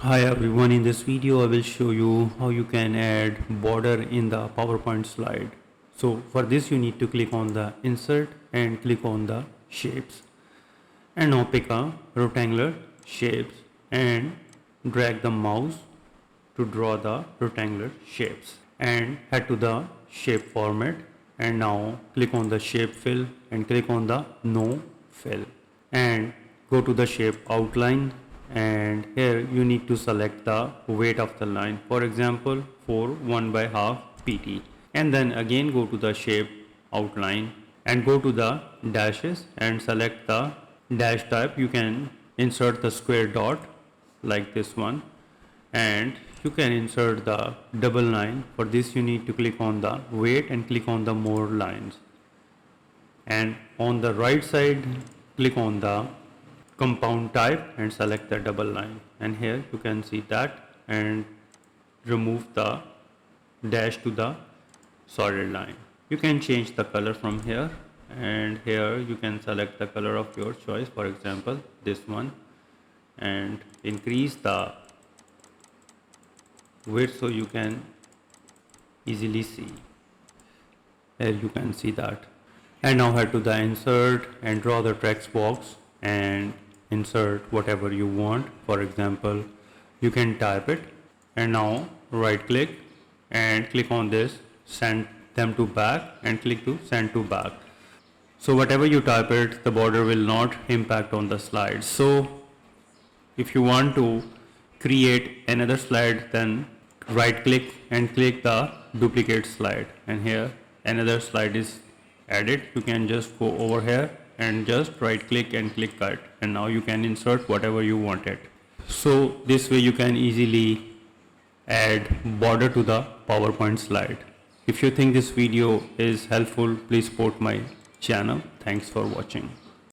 Hi everyone, in this video I will show you how you can add border in the PowerPoint slide. So for this you need to click on the insert and click on the shapes, and now pick a rectangular shapes and drag the mouse to draw the rectangular shapes, and head to the shape format, and now click on the shape fill and click on the no fill, and go to the shape outline, and here you need to select the weight of the line, for example for 1 by half pt, and then again go to the shape outline and go to the dashes and select the dash type. You can insert the square dot like this one, and you can insert the double line. For this you need to click on the weight and click on the more lines, and on the right side click on the compound type and select the double line, and here you can see that, and remove the dash to the solid line. You can change the color from here, and here you can select the color of your choice, for example this one, and increase the width so you can easily see. Here you can see that, and now head to the insert and draw the text box and insert whatever you want. For example you can type it, and now right click and click on this send them to back and click to send to back. So whatever you type it, the border will not impact on the slide. So if you want to create another slide, then right click and click the duplicate slide, and here another slide is added. You can just go over here and just right click and click cut, and now you can insert whatever you wanted. So this way you can easily add border to the PowerPoint slide. If you think this video is helpful, please support my channel. Thanks for watching.